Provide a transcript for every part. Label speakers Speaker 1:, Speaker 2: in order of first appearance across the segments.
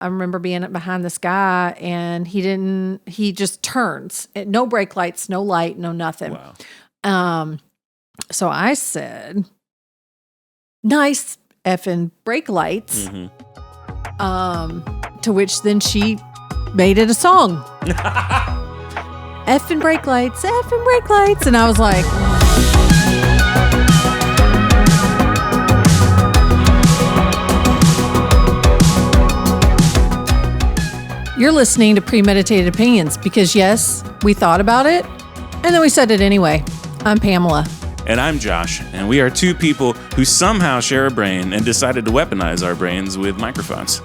Speaker 1: I remember being behind this guy and he just turns. No brake lights, no light, no nothing.
Speaker 2: Wow.
Speaker 1: So I said, nice effing brake lights. To which then she made it a song. Effing brake lights, effing brake lights. And I was like, you're listening to Premeditated Opinions because, yes, we thought about it and then we said it anyway. I'm Pamela.
Speaker 2: And I'm Josh, and we are two people who somehow share a brain and decided to weaponize our brains with microphones.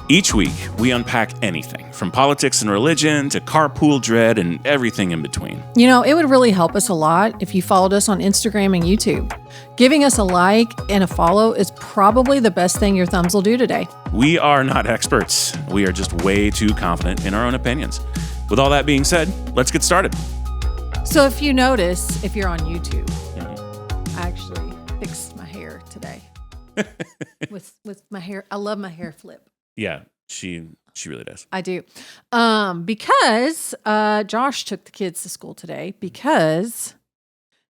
Speaker 2: Each week, we unpack anything from politics and religion to carpool dread and everything in between.
Speaker 1: You know, it would really help us a lot if you followed us on Instagram and YouTube. Giving us a like and a follow is probably the best thing your thumbs will do today.
Speaker 2: We are not experts. We are just way too confident in our own opinions. With all that being said, let's get started.
Speaker 1: So if you notice, if you're on YouTube, I actually fixed my hair today with my hair. I love my hair flip.
Speaker 2: Yeah, she really does.
Speaker 1: I do. Because Josh took the kids to school today because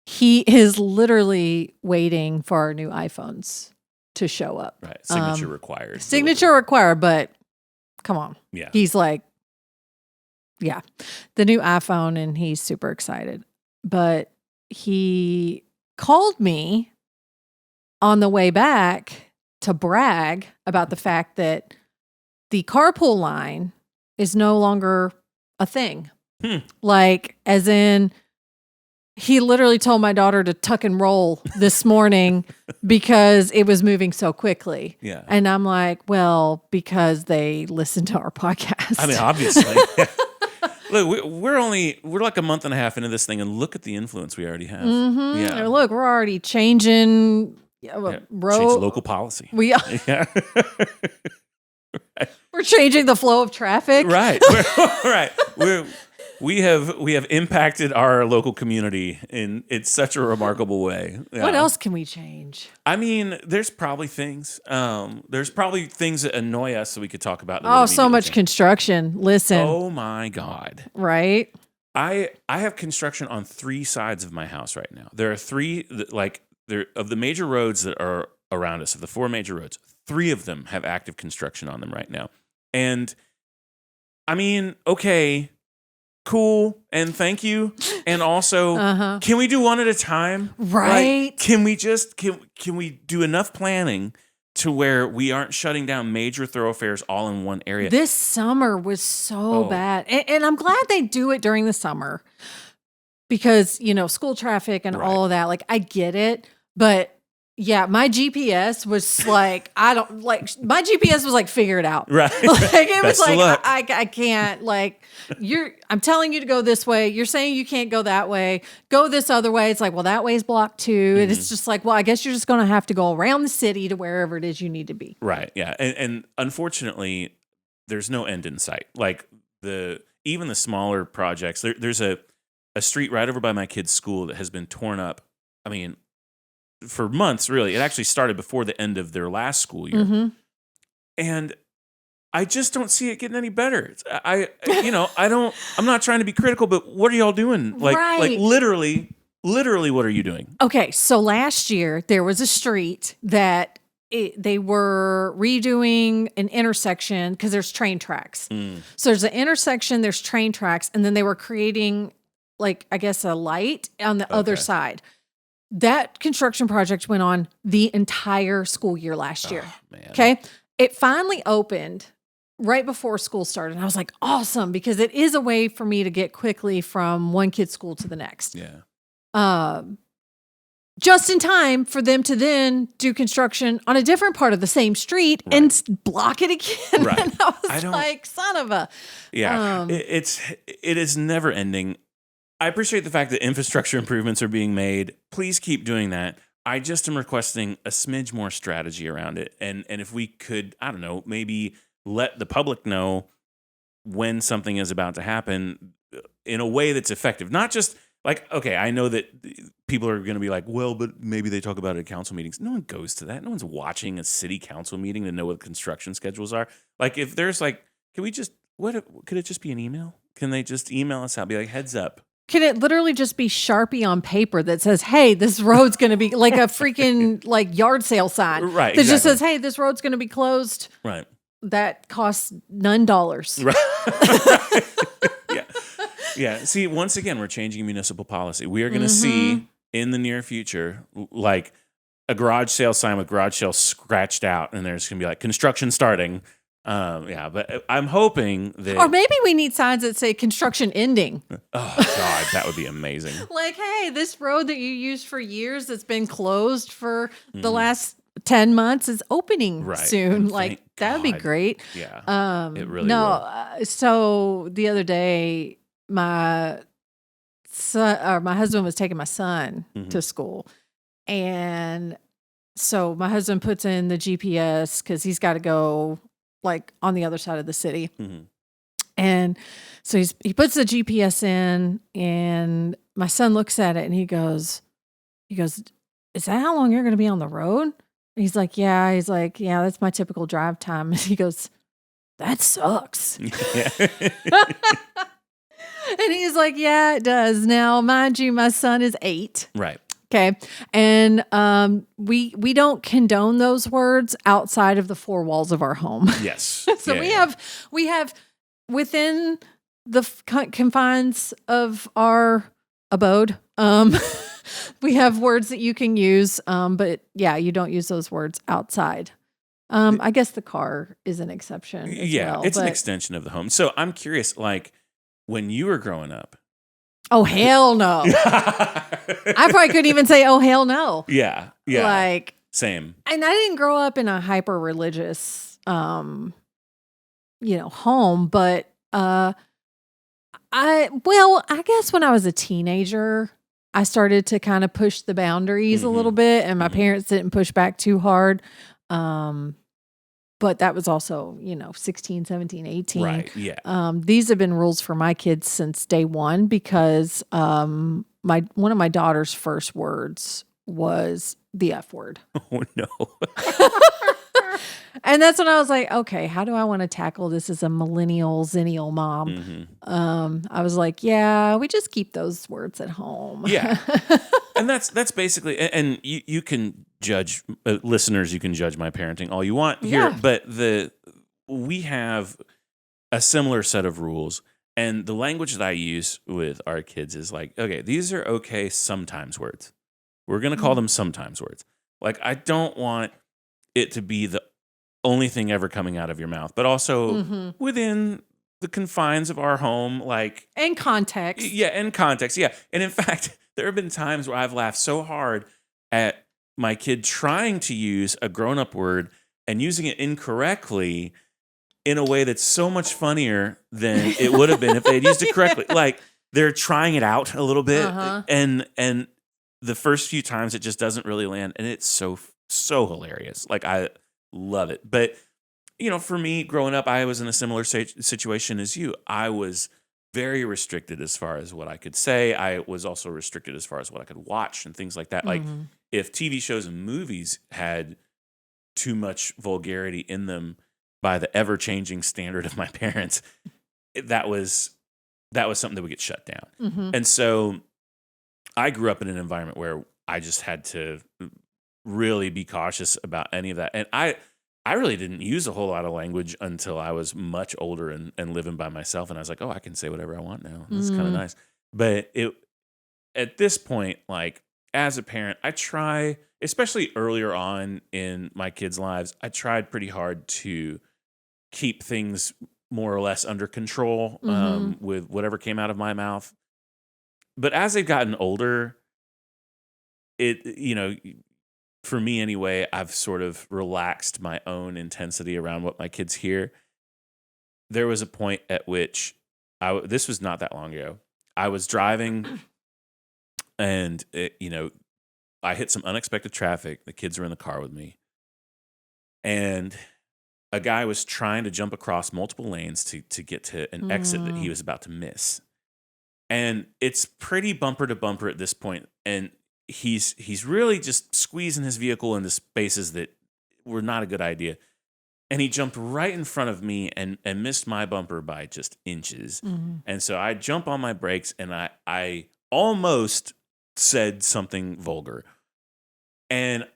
Speaker 1: he is literally waiting for our new iPhones to show up.
Speaker 2: Right. Signature required.
Speaker 1: Signature required, but come on.
Speaker 2: Yeah.
Speaker 1: He's like, yeah, the new iPhone, and he's super excited. But he called me on the way back to brag about the fact that the carpool line is no longer a thing. Like, as in, he literally told my daughter to tuck and roll this morning because it was moving so quickly.
Speaker 2: Yeah.
Speaker 1: And I'm like, well, because they listen to our podcast.
Speaker 2: I mean, obviously. Look, we're like a month and a half into this thing, and look at the influence we already have.
Speaker 1: Mm-hmm.
Speaker 2: Yeah.
Speaker 1: And look, we're already changing
Speaker 2: Change local policy.
Speaker 1: We are.
Speaker 2: Yeah.
Speaker 1: We're changing the flow of traffic.
Speaker 2: Right. Right. We have impacted our local community in such a remarkable way. Yeah.
Speaker 1: What else can we change?
Speaker 2: I mean, there's probably things. That annoy us that we could talk about.
Speaker 1: Oh, so much construction. Listen.
Speaker 2: Oh my God.
Speaker 1: Right.
Speaker 2: I have construction on 3 sides of my house right now. There are 3 of the major roads that are around us, of the 4 major roads, 3 of them have active construction on them right now. And I mean, okay, cool, and thank you. And also, can we do one at a time?
Speaker 1: Right.
Speaker 2: Like, can we do enough planning to where we aren't shutting down major thoroughfares all in one area?
Speaker 1: This summer was so bad. And I'm glad they do it during the summer because, you know, school traffic and all of that. Like, I get it. But yeah, my GPS was like, my GPS was like, figure it out.
Speaker 2: Right.
Speaker 1: Like, it was
Speaker 2: Best of luck.
Speaker 1: like, I can't, like, I'm telling you to go this way. You're saying you can't go that way. Go this other way. It's like, well, that way's blocked too. And it's just like, well, I guess you're just going to have to go around the city to wherever it is you need to be.
Speaker 2: Right. Yeah. And unfortunately, there's no end in sight. Like even the smaller projects, there's a street right over by my kid's school that has been torn up. I mean, for months, really. It actually started before the end of their last school year. Mm-hmm. And I just don't see it getting any better. I'm not trying to be critical, but what are y'all doing? Like literally, what are you doing?
Speaker 1: Okay. So last year there was a street that they were redoing an intersection because there's train tracks. So there's an intersection, there's train tracks, and then they were creating, like, I guess, a light on the other side. That construction project went on the entire school year last year.
Speaker 2: Man.
Speaker 1: Okay. It finally opened right before school started. And I was like, awesome, because it is a way for me to get quickly from one kid's school to the next.
Speaker 2: Yeah.
Speaker 1: Just in time for them to then do construction on a different part of the same street and block it again.
Speaker 2: Right.
Speaker 1: And I was like, son of a.
Speaker 2: Yeah. It is never ending. I appreciate the fact that infrastructure improvements are being made. Please keep doing that. I just am requesting a smidge more strategy around it. And if we could, I don't know, maybe let the public know when something is about to happen in a way that's effective. Not just Like, okay, I know that people are going to be like, well, but maybe they talk about it at council meetings. No one goes to that. No one's watching a city council meeting to know what construction schedules are. Like, if there's like, can we just, could it just be an email? Can they just email us out, be like, heads up?
Speaker 1: Can it literally just be Sharpie on paper that says, hey, this road's going to be like a freaking like yard sale sign?
Speaker 2: Right.
Speaker 1: That just says, hey, this road's going to be closed.
Speaker 2: Right.
Speaker 1: That costs none dollars.
Speaker 2: Right. Yeah. Yeah. See, once again, we're changing municipal policy. We are going to see in the near future, like a garage sale sign with garage sale scratched out, and there's going to be like construction starting. Yeah, but I'm hoping that,
Speaker 1: or maybe we need signs that say construction ending.
Speaker 2: Oh God, that would be amazing.
Speaker 1: Like, hey, this road that you used for years that's been closed for the last 10 months is opening soon. Like, that would be great.
Speaker 2: Yeah. It really will.
Speaker 1: So the other day, my husband was taking my son to school, and so my husband puts in the GPS because he's got to go like on the other side of the city. And so he puts the GPS in, and my son looks at it and he goes, is that how long you're going to be on the road? And he's like, yeah. He's like, yeah, that's my typical drive time. And he goes, that sucks. And he's like, yeah, it does. Now, mind you, my son is 8.
Speaker 2: Right.
Speaker 1: Okay. And we don't condone those words outside of the 4 walls of our home.
Speaker 2: Yes.
Speaker 1: So we have within the confines of our abode, we have words that you can use, but yeah, you don't use those words outside. I guess the car is an exception as well,
Speaker 2: it's an extension of the home. So I'm curious, like, when you were growing up.
Speaker 1: Oh, hell no. I probably couldn't even say, oh, hell no.
Speaker 2: Yeah. Yeah.
Speaker 1: Like,
Speaker 2: same.
Speaker 1: And I didn't grow up in a hyper religious, home, but, I guess when I was a teenager, I started to kind of push the boundaries a little bit, and my parents didn't push back too hard. But that was also, 16, 17, 18.
Speaker 2: Right, yeah.
Speaker 1: These have been rules for my kids since day one because one of my daughter's first words was the F word.
Speaker 2: Oh, no.
Speaker 1: And that's when I was like, okay, how do I want to tackle this as a millennial, zennial mom? I was like, yeah, we just keep those words at home.
Speaker 2: Yeah. And that's basically, and you can judge, listeners, you can judge my parenting all you want here, but we have a similar set of rules, and the language that I use with our kids is like, okay, these are okay sometimes words. We're going to call them sometimes words. Like, I don't want it to be the only thing ever coming out of your mouth, but also within the confines of our home, like,
Speaker 1: and context.
Speaker 2: Yeah, in context. Yeah. And in fact, there have been times where I've laughed so hard at my kid trying to use a grown-up word and using it incorrectly in a way that's so much funnier than it would have been if they had used it correctly. Like, they're trying it out a little bit, and the first few times it just doesn't really land, and it's so hilarious. Like, I love it. But, for me, growing up, I was in a similar situation as you. I was very restricted as far as what I could say. I was also restricted as far as what I could watch and things like that. Like, if TV shows and movies had too much vulgarity in them by the ever-changing standard of my parents, that was something that would get shut down. And so I grew up in an environment where I just had to really be cautious about any of that. And I really didn't use a whole lot of language until I was much older and living by myself. And I was like, oh, I can say whatever I want now. That's kind of nice. But at this point, like, as a parent, I try, especially earlier on in my kids' lives, I tried pretty hard to keep things more or less under control with whatever came out of my mouth. But as they've gotten older, for me anyway, I've sort of relaxed my own intensity around what my kids hear. There was a point at which this was not that long ago. I was driving and, I hit some unexpected traffic. The kids were in the car with me. And a guy was trying to jump across multiple lanes to get to an exit that he was about to miss. And it's pretty bumper to bumper at this point, and he's really just squeezing his vehicle into spaces that were not a good idea. And he jumped right in front of me and missed my bumper by just inches.
Speaker 1: Mm-hmm.
Speaker 2: And so I jump on my brakes, and I almost said something vulgar. And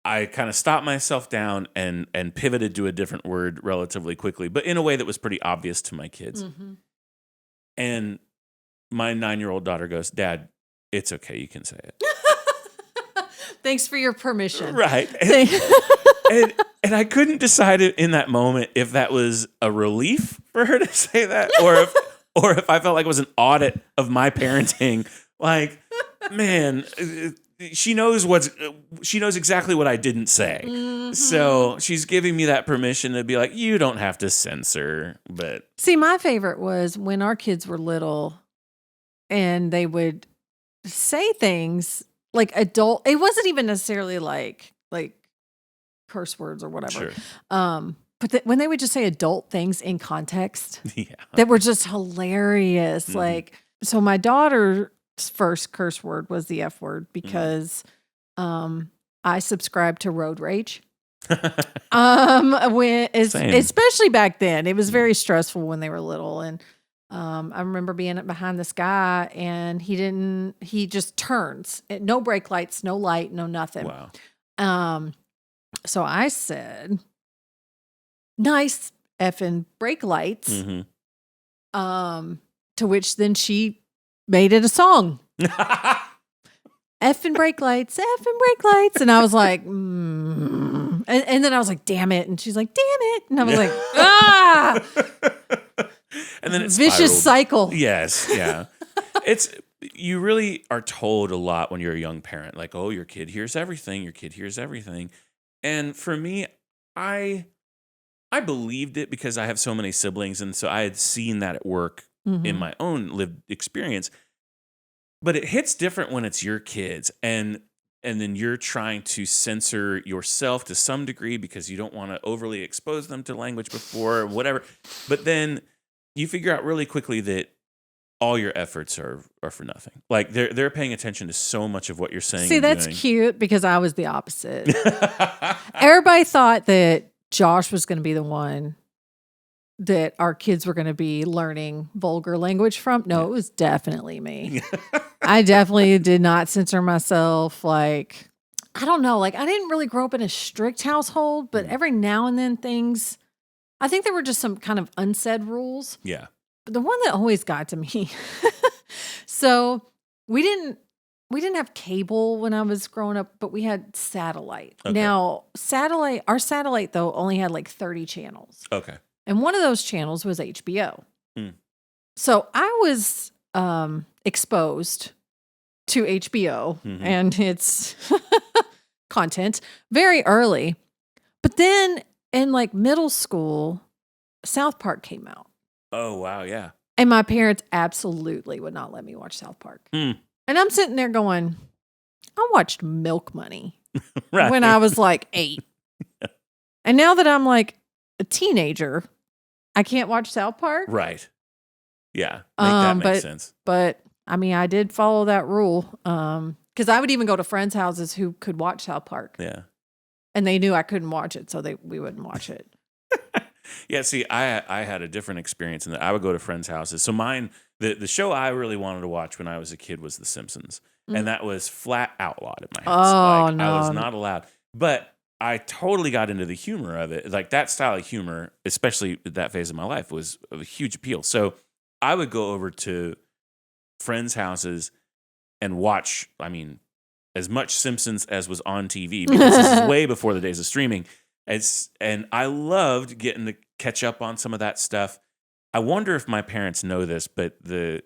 Speaker 2: I kind of stopped myself down and pivoted to a different word relatively quickly, but in a way that was pretty obvious to my kids.
Speaker 1: Mm-hmm.
Speaker 2: And my 9-year-old daughter goes, "Dad, it's okay. You can say it."
Speaker 1: Thanks for your permission.
Speaker 2: Right. And I couldn't decide in that moment if that was a relief for her to say that or if I felt like it was an audit of my parenting. Like, man, she knows exactly what I didn't say. Mm-hmm. So she's giving me that permission to be like, you don't have to censor. But
Speaker 1: see, my favorite was when our kids were little and they would say things like adult. It wasn't even necessarily like curse words or whatever.
Speaker 2: Sure.
Speaker 1: But when they would just say adult things in context,
Speaker 2: yeah,
Speaker 1: that were just hilarious. Mm-hmm. Like, so my daughter's first curse word was the F word because I subscribed to road rage. Especially back then, it was very stressful when they were little. And I remember being behind this guy and he just turns. No brake lights, no light, no nothing.
Speaker 2: Wow.
Speaker 1: So I said, "Nice effing brake lights." Mm-hmm. To which then she made it a song. Effing brake lights, effing brake lights. And I was like, and then I was like, damn it. And she's like, damn it. And I was like, ah.
Speaker 2: And then it's
Speaker 1: vicious cycle.
Speaker 2: Yes. Yeah. You really are told a lot when you're a young parent, like, oh, your kid hears everything. Your kid hears everything. And for me, I believed it because I have so many siblings. And so I had seen that at work in my own lived experience. But it hits different when it's your kids. And then you're trying to censor yourself to some degree because you don't want to overly expose them to language before or whatever. But then you figure out really quickly that all your efforts are for nothing. Like they're paying attention to so much of what you're saying.
Speaker 1: See, that's cute because I was the opposite. Everybody thought that Josh was going to be the one that our kids were going to be learning vulgar language from. No, it was definitely me. I definitely did not censor myself. Like, I don't know. Like, I didn't really grow up in a strict household, but every now and then I think there were just some kind of unsaid rules.
Speaker 2: Yeah.
Speaker 1: But the one that always got to me. So we didn't have cable when I was growing up, but we had satellite. Okay. Now, our satellite though only had like 30 channels.
Speaker 2: Okay.
Speaker 1: And one of those channels was HBO. So I was exposed to HBO and its content very early. But then in like middle school, South Park came out.
Speaker 2: Oh, wow, yeah.
Speaker 1: And my parents absolutely would not let me watch South Park. And I'm sitting there going, I watched Milk Money when I was like 8. And now that I'm like a teenager, I can't watch South Park.
Speaker 2: Right. Yeah. That makes sense.
Speaker 1: But I mean, I did follow that rule. Because I would even go to friends' houses who could watch South Park.
Speaker 2: Yeah.
Speaker 1: And they knew I couldn't watch it, so we wouldn't watch it.
Speaker 2: Yeah, see, I had a different experience in that I would go to friends' houses. So mine, the show I really wanted to watch when I was a kid was The Simpsons. And that was flat outlawed at my house.
Speaker 1: Oh,
Speaker 2: like,
Speaker 1: no.
Speaker 2: I was not allowed. But I totally got into the humor of it. Like that style of humor, especially at that phase of my life, was of a huge appeal. So I would go over to friends' houses and watch, I mean, as much Simpsons as was on TV, because this is way before the days of streaming. And I loved getting to catch up on some of that stuff. I wonder if my parents know this, but
Speaker 1: they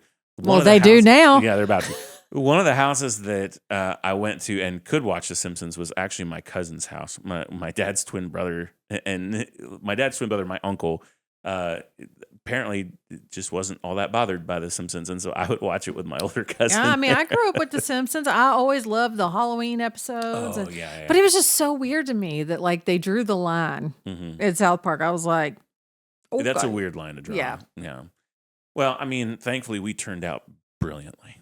Speaker 1: do now.
Speaker 2: Yeah, they're about to. One of the houses that I went to and could watch The Simpsons was actually my cousin's house. My dad's twin brother, and my dad's twin brother, my uncle, apparently just wasn't all that bothered by The Simpsons, and so I would watch it with my older cousin.
Speaker 1: Yeah, I mean, I grew up with The Simpsons. I always loved the Halloween episodes.
Speaker 2: Oh, yeah.
Speaker 1: But it was just so weird to me that like they drew the line at South Park. I was like,
Speaker 2: That's a weird line to draw.
Speaker 1: Yeah.
Speaker 2: Yeah. Well, I mean, thankfully we turned out brilliantly.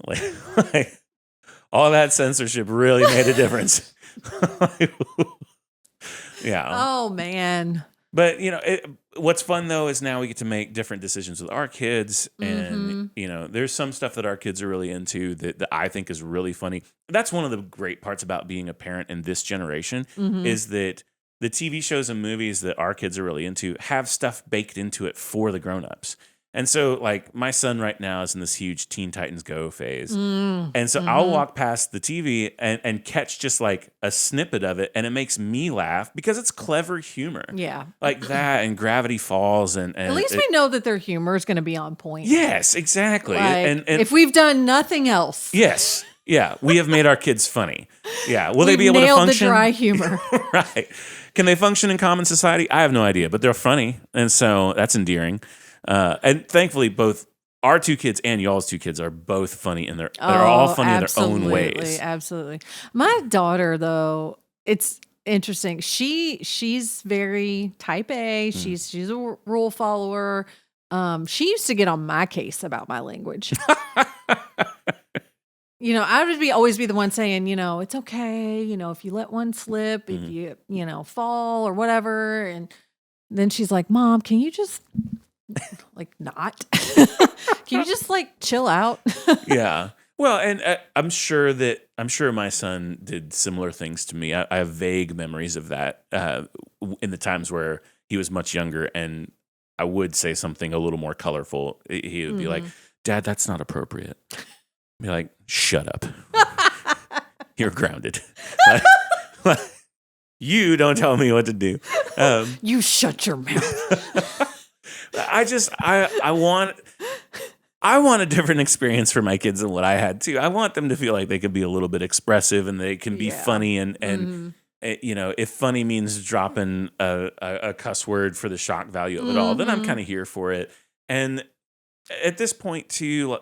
Speaker 2: like, all that censorship really made a difference. Yeah.
Speaker 1: Oh, man.
Speaker 2: But, what's fun, though, is now we get to make different decisions with our kids. And, there's some stuff that our kids are really into that I think is really funny. That's one of the great parts about being a parent in this generation is that the TV shows and movies that our kids are really into have stuff baked into it for the grown-ups. And so, like, my son right now is in this huge Teen Titans Go phase. And so I'll walk past the TV and catch just, like, a snippet of it, and it makes me laugh because it's clever humor.
Speaker 1: Yeah.
Speaker 2: Like that and Gravity Falls. And
Speaker 1: at least we know that their humor is going to be on point.
Speaker 2: Yes, exactly.
Speaker 1: Like,
Speaker 2: and
Speaker 1: if we've done nothing else.
Speaker 2: Yes. Yeah, we have made our kids funny. Yeah. Will they be able to
Speaker 1: nailed
Speaker 2: function?
Speaker 1: The dry humor.
Speaker 2: Right. Can they function in common society? I have no idea, but they're funny. And so that's endearing. And thankfully, both our two kids and y'all's two kids are both funny in they're all funny in their own ways.
Speaker 1: Absolutely. My daughter, though, it's interesting. She's very type A. She's a rule follower. She used to get on my case about my language. I would always be the one saying, it's okay. If you let one slip, if you, fall or whatever. And then she's like, Mom, can you just like not? Can you just like chill out?
Speaker 2: Yeah. Well, and I'm sure my son did similar things to me. I have vague memories of that in the times where he was much younger, and I would say something a little more colorful. He would be like, Dad, that's not appropriate. I'd be like, shut up. You're grounded. You don't tell me what to do.
Speaker 1: You shut your mouth.
Speaker 2: I want a different experience for my kids than what I had too. I want them to feel like they could be a little bit expressive and they can be funny and if funny means dropping a cuss word for the shock value of it all, then I'm kind of here for it. And at this point too,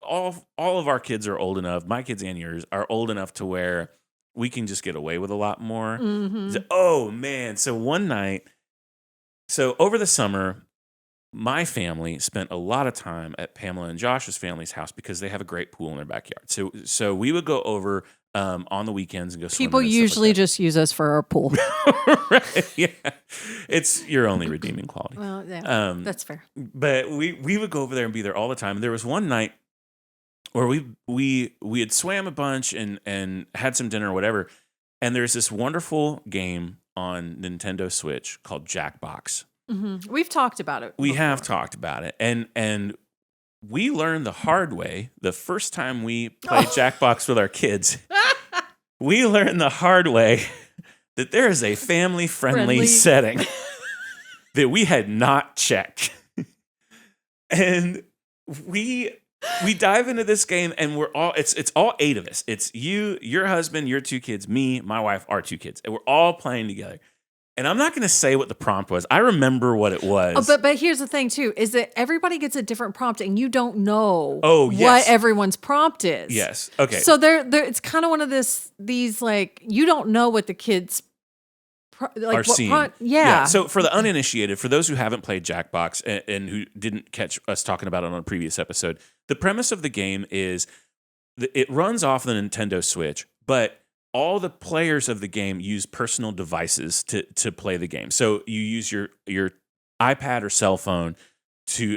Speaker 2: all of our kids are old enough. My kids and yours are old enough to where we can just get away with a lot more. Oh man! So one night, over the summer, my family spent a lot of time at Pamela and Josh's family's house because they have a great pool in their backyard. So we would go over on the weekends and go swimming.
Speaker 1: People usually just use us for our pool.
Speaker 2: Right, yeah. It's your only redeeming quality.
Speaker 1: Well, yeah, that's fair.
Speaker 2: But we would go over there and be there all the time. And there was one night where we had swam a bunch and had some dinner or whatever. And there's this wonderful game on Nintendo Switch called Jackbox.
Speaker 1: We've talked about it.
Speaker 2: We have talked about it. And we learned the hard way the first time we played Jackbox with our kids. We learned the hard way that there is a family-friendly setting that we had not checked. And we dive into this game and it's all 8 of us. It's you, your husband, your 2 kids, me, my wife, our 2 kids. And we're all playing together. And I'm not going to say what the prompt was. I remember what it was.
Speaker 1: Oh, but here's the thing, too, is that everybody gets a different prompt, and you don't know
Speaker 2: yes.
Speaker 1: what everyone's prompt is.
Speaker 2: Yes. Okay.
Speaker 1: So it's kind of one of these, like, you don't know what the kids
Speaker 2: are seeing.
Speaker 1: Yeah.
Speaker 2: So for the uninitiated, for those who haven't played Jackbox and who didn't catch us talking about it on a previous episode, the premise of the game is it runs off the Nintendo Switch, but all the players of the game use personal devices to play the game. So you use your iPad or cell phone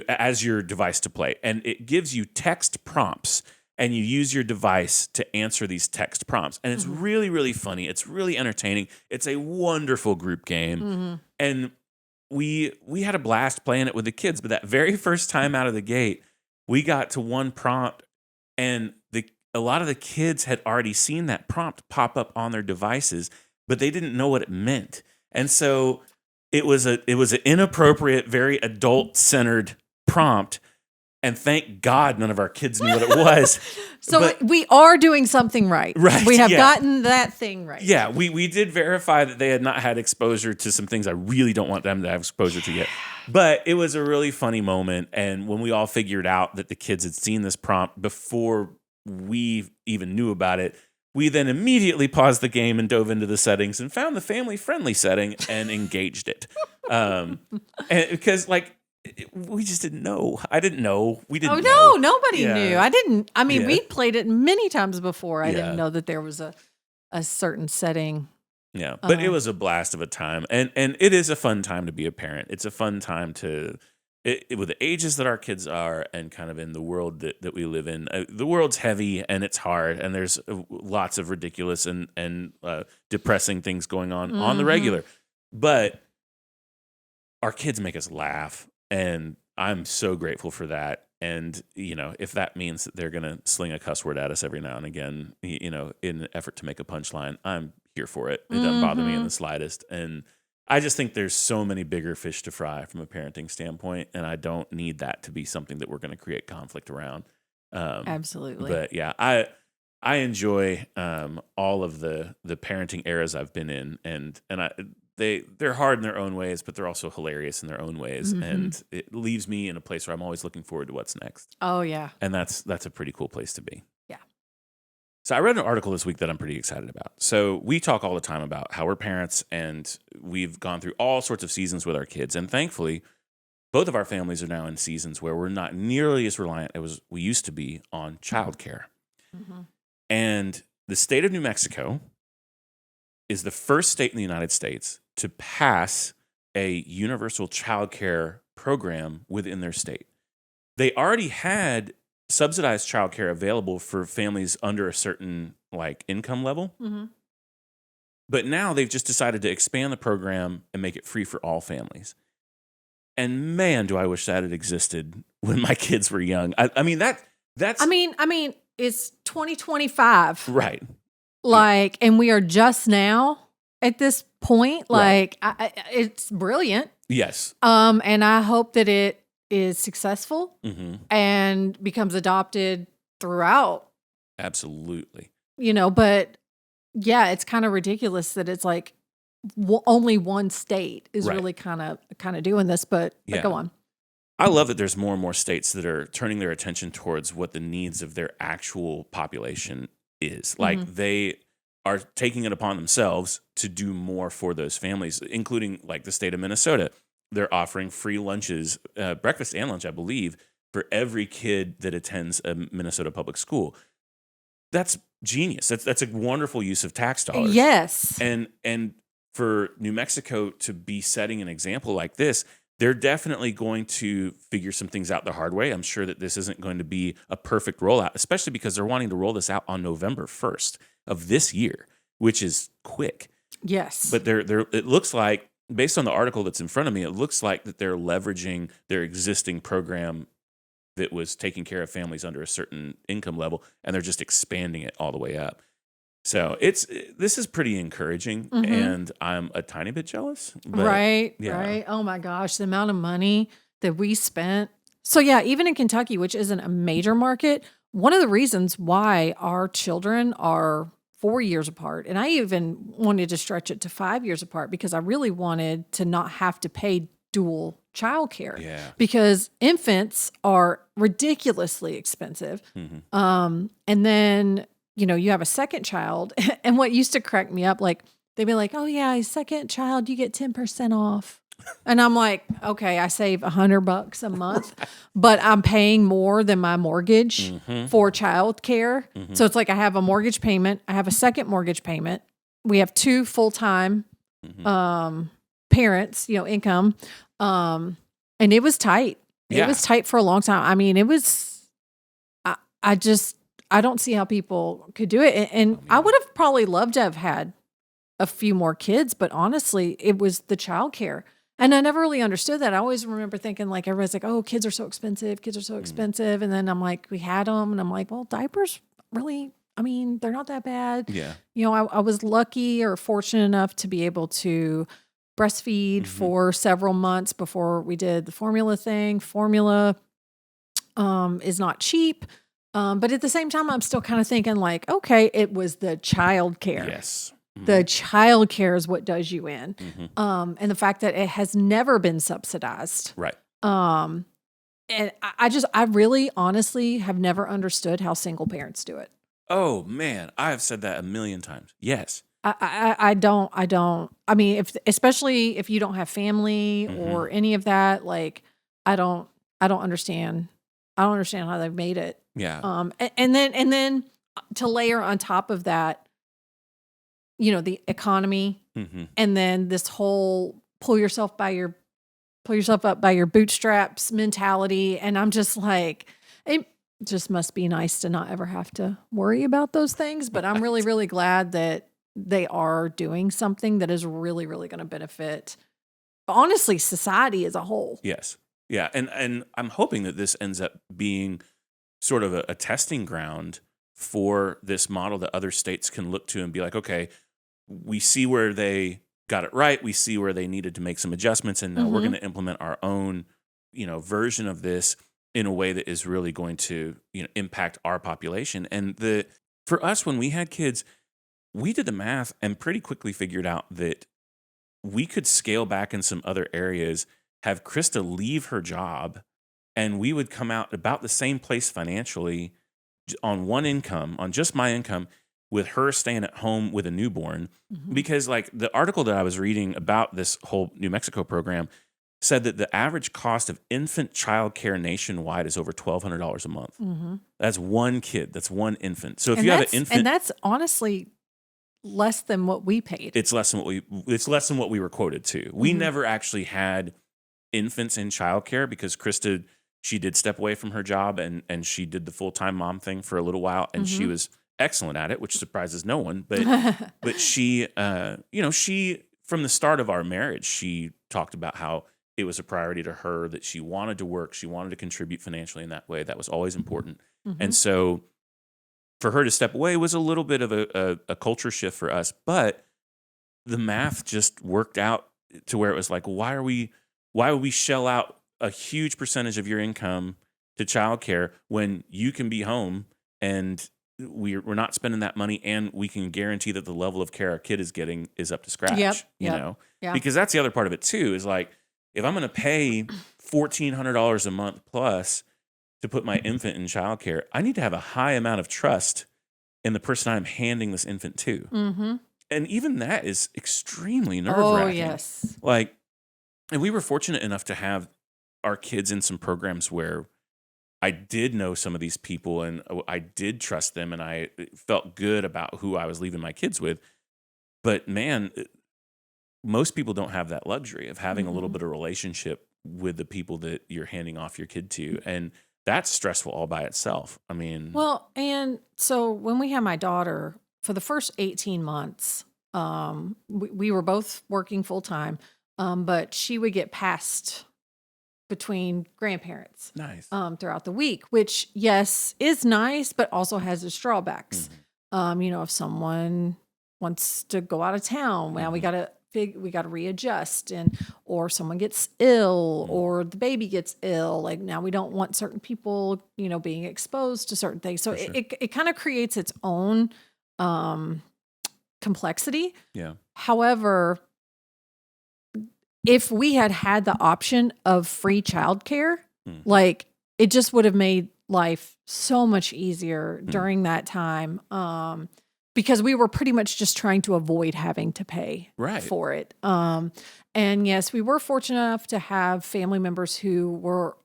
Speaker 2: as your device to play, and it gives you text prompts, and you use your device to answer these text prompts. And it's really, really funny. It's really entertaining. It's a wonderful group game, and we had a blast playing it with the kids. But that very first time out of the gate, we got to one prompt, and a lot of the kids had already seen that prompt pop up on their devices, but they didn't know what it meant. And so it was an inappropriate, very adult-centered prompt. And thank God none of our kids knew what it was.
Speaker 1: But we are doing something right.
Speaker 2: Right.
Speaker 1: We have gotten that thing right.
Speaker 2: Yeah, we did verify that they had not had exposure to some things I really don't want them to have exposure to yet. But it was a really funny moment. And when we all figured out that the kids had seen this prompt before we even knew about it, we then immediately paused the game and dove into the settings and found the family-friendly setting and engaged it. And because, like, we just didn't know. I didn't know. We
Speaker 1: Oh
Speaker 2: didn't
Speaker 1: no,
Speaker 2: know.
Speaker 1: nobody knew. I didn't. I mean,
Speaker 2: Yeah.
Speaker 1: we played it many times before. I
Speaker 2: Yeah.
Speaker 1: didn't know that there was a certain setting.
Speaker 2: Yeah, but it was a blast of a time, and it is a fun time to be a parent. It's a fun time to, with the ages that our kids are, and kind of in the world that we live in. The world's heavy and it's hard, and there's lots of ridiculous and depressing things going on the regular. But our kids make us laugh, and I'm so grateful for that. And, if that means that they're going to sling a cuss word at us every now and again, in an effort to make a punchline, I'm here for it. It doesn't bother me in the slightest. And I just think there's so many bigger fish to fry from a parenting standpoint, and I don't need that to be something that we're going to create conflict around.
Speaker 1: Absolutely.
Speaker 2: But yeah, I enjoy all of the parenting eras I've been in, and they're hard in their own ways, but they're also hilarious in their own ways, and it leaves me in a place where I'm always looking forward to what's next.
Speaker 1: Oh yeah,
Speaker 2: and that's a pretty cool place to be.
Speaker 1: Yeah.
Speaker 2: So I read an article this week that I'm pretty excited about. So we talk all the time about how we're parents, and we've gone through all sorts of seasons with our kids, and thankfully, both of our families are now in seasons where we're not nearly as reliant as we used to be on childcare. And the state of New Mexico is the first state in the United States to pass a universal childcare program within their state. They already had subsidized childcare available for families under a certain income level. But now they've just decided to expand the program and make it free for all families. And man, do I wish that had existed when my kids were young. I mean, that's.
Speaker 1: I mean, it's 2025,
Speaker 2: right?
Speaker 1: And we are just now at this point.
Speaker 2: Right.
Speaker 1: It's brilliant.
Speaker 2: Yes.
Speaker 1: And I hope that it is successful and becomes adopted throughout.
Speaker 2: Absolutely.
Speaker 1: But yeah, it's kind of ridiculous that it's only one state is really kind of doing this, but go on.
Speaker 2: I love that there's more and more states that are turning their attention towards what the needs of their actual population is. They are taking it upon themselves to do more for those families, including the state of Minnesota. They're offering free lunches, breakfast and lunch, I believe, for every kid that attends a Minnesota public school. That's genius. That's a wonderful use of tax dollars.
Speaker 1: Yes.
Speaker 2: And for New Mexico to be setting an example like this, they're definitely going to figure some things out the hard way. I'm sure that this isn't going to be a perfect rollout, especially because they're wanting to roll this out on November 1st of this year, which is quick.
Speaker 1: Yes.
Speaker 2: But it looks like, based on the article that's in front of me, it looks like that they're leveraging their existing program that was taking care of families under a certain income level, and they're just expanding it all the way up. So this is pretty encouraging, and I'm a tiny bit jealous. But
Speaker 1: right. Oh my gosh, the amount of money that we spent. So yeah, even in Kentucky, which isn't a major market, one of the reasons why our children are 4 years apart, and I even wanted to stretch it to 5 years apart because I really wanted to not have to pay dual childcare.
Speaker 2: Yeah.
Speaker 1: Because infants are ridiculously expensive. And then you have a second child, and what used to crack me up, they'd be like, oh yeah, second child, you get 10% off. And I'm like, okay, I save $100 a month, but I'm paying more than my mortgage for childcare. So it's I have a mortgage payment. I have a second mortgage payment. We have 2 full-time parents, income. And it was tight. It was tight for a long time. I mean, it was, I don't see how people could do it. And I would have probably loved to have had a few more kids, but honestly, it was the childcare. And I never really understood that. I always remember thinking everybody's like, oh, kids are so expensive. Kids are so expensive. And then I'm like, we had them. And I'm like, well, diapers really, they're not that bad.
Speaker 2: Yeah.
Speaker 1: I was lucky or fortunate enough to be able to breastfeed for several months before we did the formula thing. Formula is not cheap. But at the same time, I'm still kind of thinking okay, it was the childcare.
Speaker 2: Yes.
Speaker 1: The childcare is what does you in. And the fact that it has never been subsidized.
Speaker 2: Right.
Speaker 1: And I really honestly have never understood how single parents do it.
Speaker 2: Oh man, I have said that a million times. Yes.
Speaker 1: I don't. I mean, especially if you don't have family or any of that, I don't understand. I don't understand how they've made it.
Speaker 2: Yeah.
Speaker 1: And then to layer on top of that, the economy, and then this whole pull yourself up by your bootstraps mentality. And I'm just like, it just must be nice to not ever have to worry about those things. But I'm really, really glad that they are doing something that is really, really going to benefit, honestly, society as a whole.
Speaker 2: Yes. Yeah. And I'm hoping that this ends up being sort of a testing ground for this model that other states can look to and be like, okay, we see where they got it right. We see where they needed to make some adjustments. And now we're going to implement our own, version of this in a way that is really going to, impact our population. And for us, when we had kids, we did the math and pretty quickly figured out that we could scale back in some other areas, have Krista leave her job, and we would come out about the same place financially on one income, on just my income, with her staying at home with a newborn. Because like the article that I was reading about this whole New Mexico program said that the average cost of infant childcare nationwide is over $1,200 a month. That's one kid. That's one infant. So if you have an infant,
Speaker 1: and that's honestly less than what we paid.
Speaker 2: It's less than what we were quoted to. We never actually had infants in childcare because Krista, she did step away from her job and she did the full-time mom thing for a little while, and she was excellent at it, which surprises no one. But she, she, from the start of our marriage, she talked about how it was a priority to her that she wanted to work. She wanted to contribute financially in that way. That was always important. And so for her to step away was a little bit of a culture shift for us. But the math just worked out to where it was like, why would we shell out a huge percentage of your income to childcare when you can be home and we're not spending that money, and we can guarantee that the level of care our kid is getting is up to scratch.
Speaker 1: Yeah.
Speaker 2: Because that's the other part of it too, is like, if I'm going to pay $1,400 a month plus to put my infant in childcare, I need to have a high amount of trust in the person I'm handing this infant to. And even that is extremely nerve-wracking.
Speaker 1: Oh, yes.
Speaker 2: Like, and we were fortunate enough to have our kids in some programs where I did know some of these people and I did trust them and I felt good about who I was leaving my kids with. But man, most people don't have that luxury of having a little bit of relationship with the people that you're handing off your kid to. And that's stressful all by itself. I mean,
Speaker 1: well, and so when we had my daughter, for the first 18 months, we were both working full time, but she would get passed between grandparents
Speaker 2: nice.
Speaker 1: Throughout the week, which, yes, is nice, but also has its drawbacks. If someone wants to go out of town, well, we got to readjust, or someone gets ill, or the baby gets ill. Like, now we don't want certain people, being exposed to certain things. So it kind of creates its own complexity.
Speaker 2: Yeah.
Speaker 1: However, if we had the option of free childcare, like, it just would have made life so much easier during that time. Because we were pretty much just trying to avoid having to pay for it. And yes, we were fortunate enough to have family members who were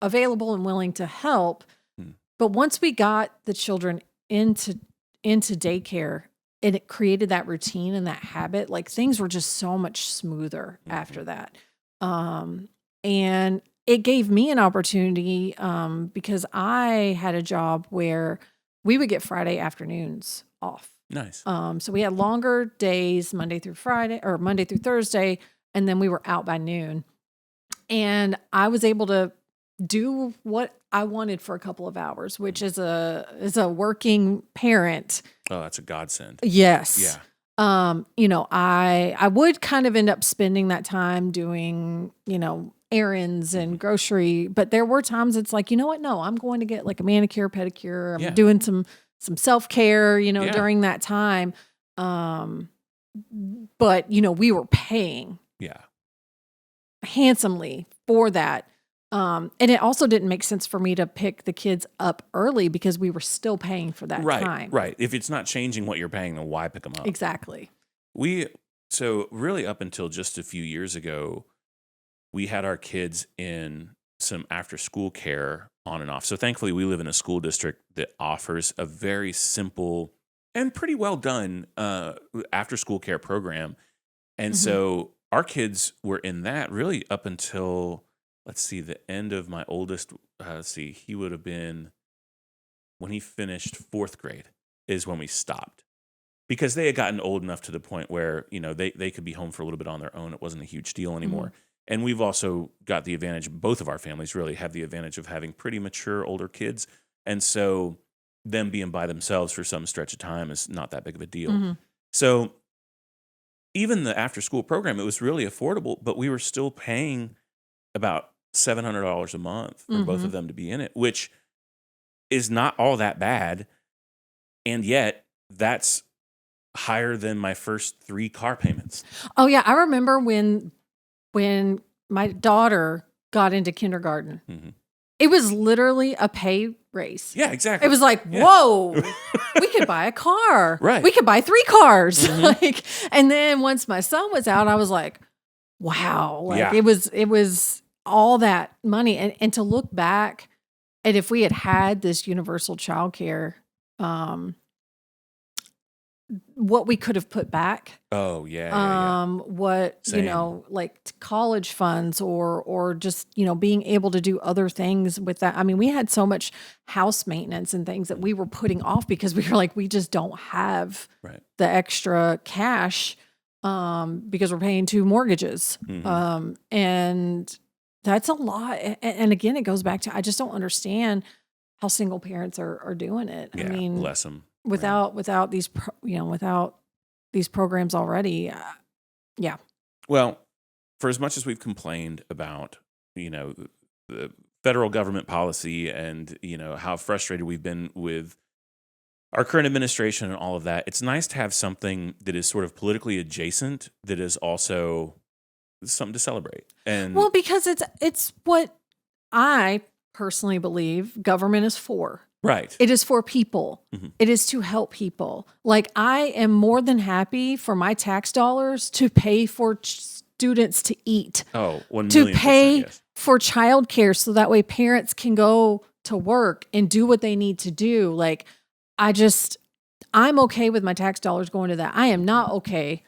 Speaker 1: available and willing to help. But once we got the children into daycare, and it created that routine and that habit, like, things were just so much smoother after that. And it gave me an opportunity because I had a job where we would get Friday afternoons off.
Speaker 2: Nice.
Speaker 1: So we had longer days, Monday through Thursday, and then we were out by noon. And I was able to do what I wanted for a couple of hours, which is a working parent.
Speaker 2: Oh, that's a godsend.
Speaker 1: Yes.
Speaker 2: Yeah.
Speaker 1: I would kind of end up spending that time doing, errands and grocery, but there were times it's like, you know what? No, I'm going to get like a manicure, pedicure. I'm doing some self-care, during that time. But we were paying handsomely for that. And it also didn't make sense for me to pick the kids up early because we were still paying for that time.
Speaker 2: Right. If it's not changing what you're paying, then why pick them up?
Speaker 1: Exactly.
Speaker 2: So really up until just a few years ago, we had our kids in some after school care on and off. So thankfully, we live in a school district that offers a very simple and pretty well done after school care program. And so our kids were in that really up until, let's see, the end of my oldest. He would have been, when he finished 4th grade is when we stopped, because they had gotten old enough to the point where, they could be home for a little bit on their own. It wasn't a huge deal anymore. And we've also got the advantage, both of our families really have the advantage of having pretty mature older kids. And so them being by themselves for some stretch of time is not that big of a deal. So even the after school program, it was really affordable, but we were still paying about $700 a month for both of them to be in it, which is not all that bad. And yet that's higher than my first 3 car payments.
Speaker 1: Oh yeah. I remember when my daughter got into kindergarten, it was literally a pay raise.
Speaker 2: Yeah, exactly.
Speaker 1: It was like, whoa, we could buy a car.
Speaker 2: Right.
Speaker 1: We could buy 3 cars. And then once my son was out, I was like, wow. It was all that money. And to look back, and if we had this universal childcare, what we could have put back.
Speaker 2: Oh yeah.
Speaker 1: What,
Speaker 2: Same.
Speaker 1: like college funds or just, being able to do other things with that. I mean, we had so much house maintenance and things that we were putting off because we were like, we just don't have the extra cash, because we're paying 2 mortgages. And that's a lot. And again, it goes back to, I just don't understand how single parents are doing it.
Speaker 2: Yeah,
Speaker 1: I mean,
Speaker 2: bless them.
Speaker 1: without these, without these programs already. Yeah.
Speaker 2: Well, for as much as we've complained about, the federal government policy and, how frustrated we've been with our current administration and all of that, it's nice to have something that is sort of politically adjacent that is also something to celebrate. And
Speaker 1: well, because it's what I personally believe government is for.
Speaker 2: Right.
Speaker 1: It is for people. It is to help people. Like, I am more than happy for my tax dollars to pay for students to eat.
Speaker 2: Oh, 1
Speaker 1: to
Speaker 2: million
Speaker 1: pay
Speaker 2: percent, yes.
Speaker 1: for childcare, so that way parents can go to work and do what they need to do. Like, I'm okay with my tax dollars going to that. I am not okay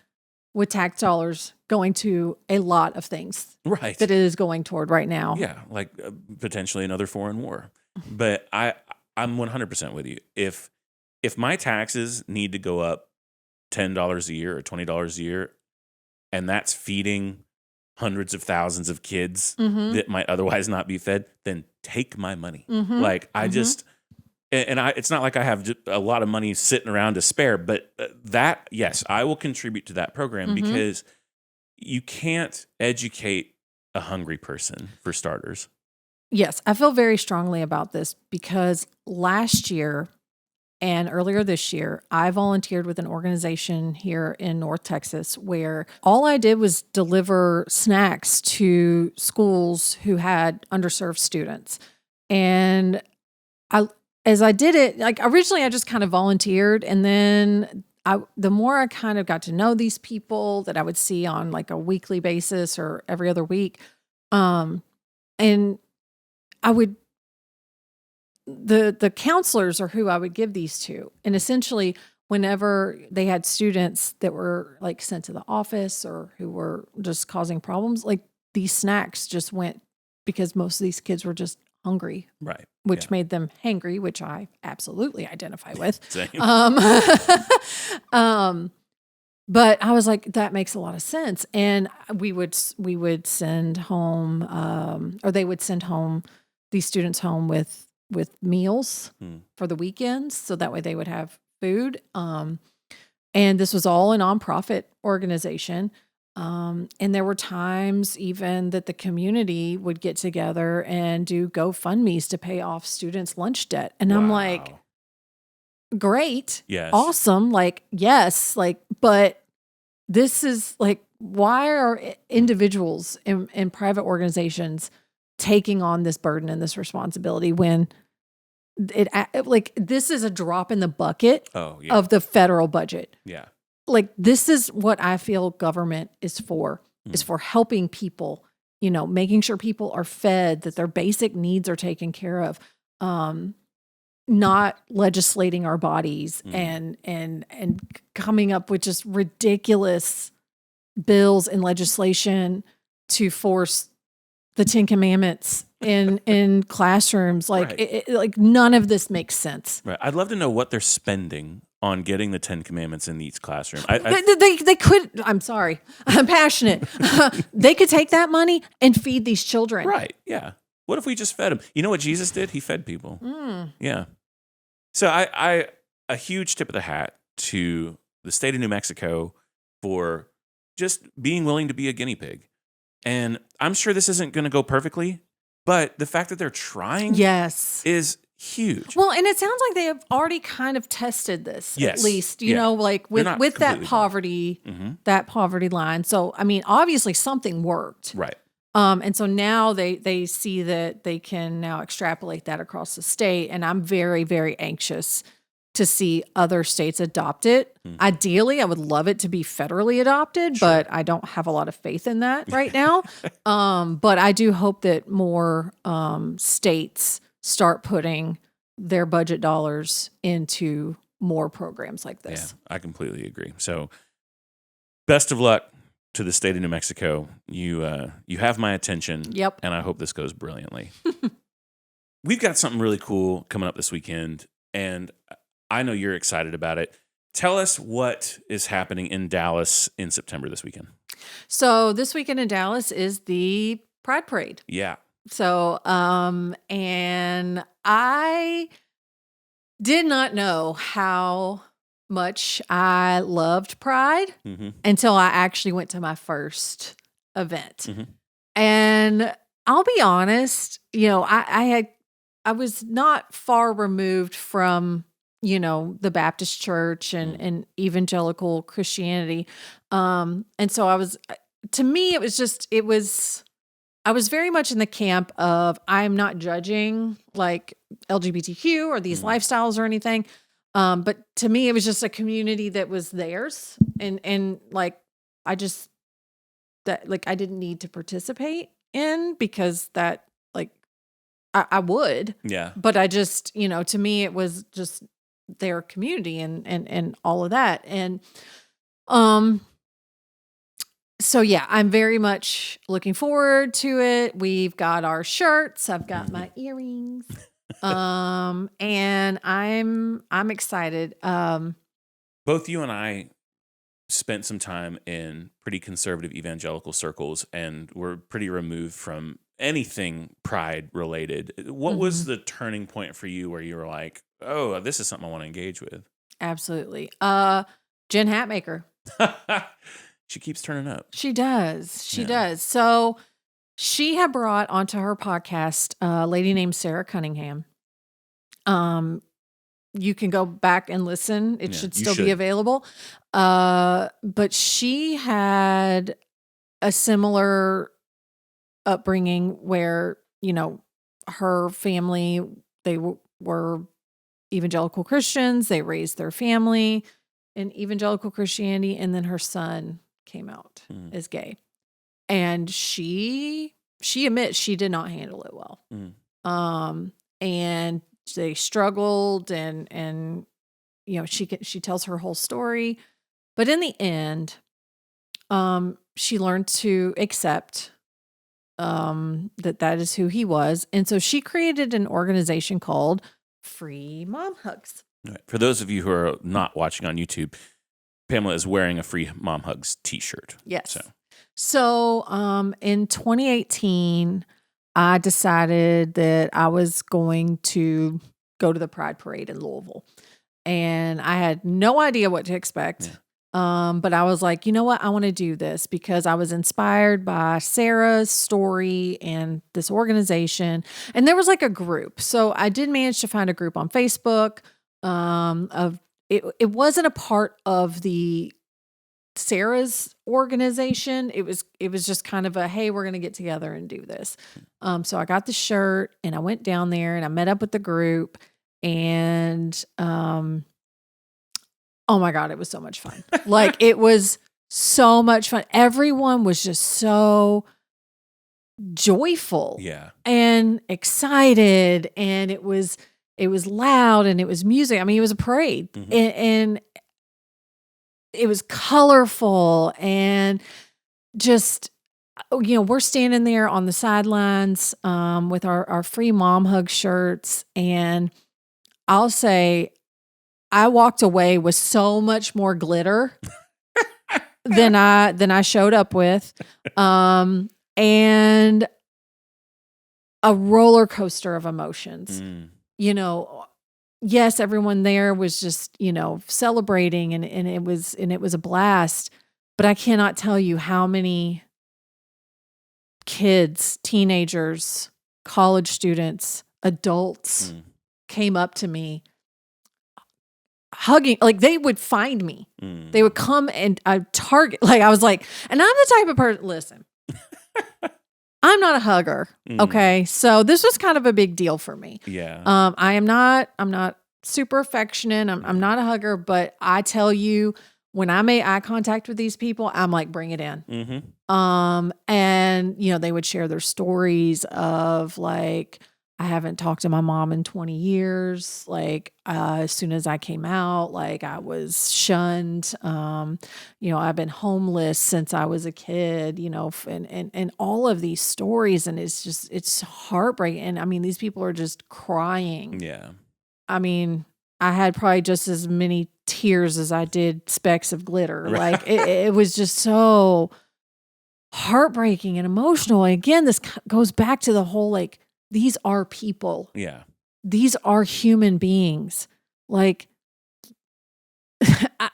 Speaker 1: with tax dollars going to a lot of things
Speaker 2: Right.
Speaker 1: that it is going toward right now.
Speaker 2: Yeah, like potentially another foreign war. But I'm 100% with you. If my taxes need to go up $10 a year or $20 a year, and that's feeding hundreds of thousands of kids that might otherwise not be fed, then take my money. Like, I just, and it's not like I have a lot of money sitting around to spare, but yes, I will contribute to that program because you can't educate a hungry person, for starters.
Speaker 1: Yes, I feel very strongly about this because last year and earlier this year, I volunteered with an organization here in North Texas where all I did was deliver snacks to schools who had underserved students. And as I did it, like, originally I just kind of volunteered, and then the more I kind of got to know these people that I would see on like a weekly basis or every other week, and I would, the counselors are who I would give these to. And essentially, whenever they had students that were like sent to the office or who were just causing problems, like, these snacks just went, because most of these kids were just hungry.
Speaker 2: Right.
Speaker 1: Which made them hangry, which I absolutely identify with.
Speaker 2: Same.
Speaker 1: But I was like, that makes a lot of sense. And we would send home, or they would send home these students home with meals for the weekends, so that way they would have food. And this was all a nonprofit organization. And there were times even that the community would get together and do GoFundMes to pay off students' lunch debt. And I'm like, great.
Speaker 2: Yes.
Speaker 1: Awesome. Like, yes, like, but this is like, why are individuals in private organizations taking on this burden and this responsibility when like, this is a drop in the bucket of the federal budget?
Speaker 2: Yeah.
Speaker 1: Like, this is what I feel government is for helping people making sure people are fed, that their basic needs are taken care of, not legislating our bodies and coming up with just ridiculous bills and legislation to force the 10 Commandments in classrooms. Like,
Speaker 2: Right.
Speaker 1: like none of this makes sense.
Speaker 2: Right. I'd love to know what they're spending on getting the 10 Commandments in each classroom.
Speaker 1: They could, I'm sorry, I'm passionate. They could take that money and feed these children.
Speaker 2: Right. Yeah. What if we just fed them? You know what Jesus did? He fed people. Yeah. So I a huge tip of the hat to the state of New Mexico for just being willing to be a guinea pig. And I'm sure this isn't going to go perfectly, but the fact that they're trying is huge.
Speaker 1: Well, and it sounds like they have already kind of tested this,
Speaker 2: Yes.
Speaker 1: at least, like with that
Speaker 2: completely
Speaker 1: poverty,
Speaker 2: Mhm.
Speaker 1: that poverty line. So, I mean, obviously something worked.
Speaker 2: Right.
Speaker 1: And so now they see that they can now extrapolate that across the state. And I'm very, very anxious to see other states adopt it. Ideally, I would love it to be federally adopted, but I don't have a lot of faith in that right now. But I do hope that more states start putting their budget dollars into more programs like this.
Speaker 2: Yeah, I completely agree. So best of luck to the state of New Mexico. You have my attention.
Speaker 1: Yep.
Speaker 2: And I hope this goes brilliantly. We've got something really cool coming up this weekend, and I know you're excited about it. Tell us what is happening in Dallas in September this weekend.
Speaker 1: So this weekend in Dallas is the Pride Parade.
Speaker 2: Yeah.
Speaker 1: So, and I did not know how much I loved Pride until I actually went to my first event. And I'll be honest, I was not far removed from, the Baptist church and evangelical Christianity. And so to me, I was very much in the camp of, I'm not judging like LGBTQ or these lifestyles or anything. But to me, it was just a community that was theirs. And like, I didn't need to participate in because that like, I would.
Speaker 2: Yeah.
Speaker 1: But I just, to me, it was just their community and all of that. And, so yeah, I'm very much looking forward to it. We've got our shirts. I've got my earrings. And I'm excited.
Speaker 2: Both you and I spent some time in pretty conservative evangelical circles, and we're pretty removed from anything Pride related. What was the turning point for you where you were like, oh, this is something I want to engage with?
Speaker 1: Absolutely. Jen Hatmaker.
Speaker 2: She keeps turning up.
Speaker 1: She does. She does. So she had brought onto her podcast a lady named Sarah Cunningham. You can go back and listen. It should still be available. But she had a similar upbringing where, her family, they were evangelical Christians. They raised their family in evangelical Christianity. And then her son came out as gay. And she admits she did not handle it well. And they struggled and she tells her whole story. But in the end, she learned to accept that is who he was. And so she created an organization called Free Mom Hugs.
Speaker 2: Right. For those of you who are not watching on YouTube, Pamela is wearing a Free Mom Hugs t-shirt.
Speaker 1: Yes. So in 2018, I decided that I was going to go to the Pride Parade in Louisville. And I had no idea what to expect. But I was like, you know what? I want to do this because I was inspired by Sarah's story and this organization. And there was like a group. So I did manage to find a group on Facebook it wasn't a part of the Sarah's organization. It was just kind of a, hey, we're going to get together and do this. So I got the shirt and I went down there and I met up with the group and, oh my God, it was so much fun. Like it was so much fun. Everyone was just so joyful
Speaker 2: Yeah.
Speaker 1: and excited, and it was loud, and it was music. I mean, it was a parade, and it was colorful, and just, we're standing there on the sidelines with our free mom hug shirts, and I'll say I walked away with so much more glitter than I showed up with, and a roller coaster of emotions. Yes, everyone there was just, celebrating, and it was a blast. But I cannot tell you how many kids, teenagers, college students, adults came up to me hugging. Like, they would find me. They would come and target. Like, I was like, and I'm the type of person, listen, I'm not a hugger. Okay. So this was kind of a big deal for me.
Speaker 2: Yeah.
Speaker 1: I'm not super affectionate. I'm not a hugger, but I tell you, when I made eye contact with these people, I'm like, bring it in. And they would share their stories of, like, I haven't talked to my mom in 20 years. Like, as soon as I came out, like, I was shunned. I've been homeless since I was a kid, and all of these stories. And it's heartbreaking. And I mean, these people are just crying.
Speaker 2: Yeah.
Speaker 1: I mean, I had probably just as many tears as I did specks of glitter. Like, it was just so heartbreaking and emotional. And again, this goes back to the whole, like, these are people.
Speaker 2: Yeah.
Speaker 1: These are human beings. Like,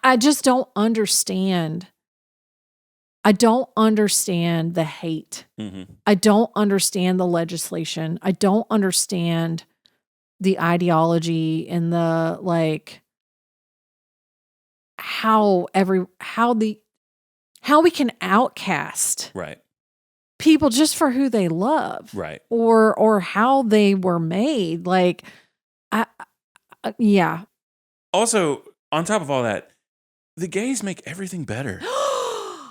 Speaker 1: I just don't understand. I don't understand the hate. I don't understand the legislation. I don't understand the ideology and the, like, how we can outcast people just for who they love, or how they were made. Like, yeah.
Speaker 2: Also, on top of all that, the gays make everything better.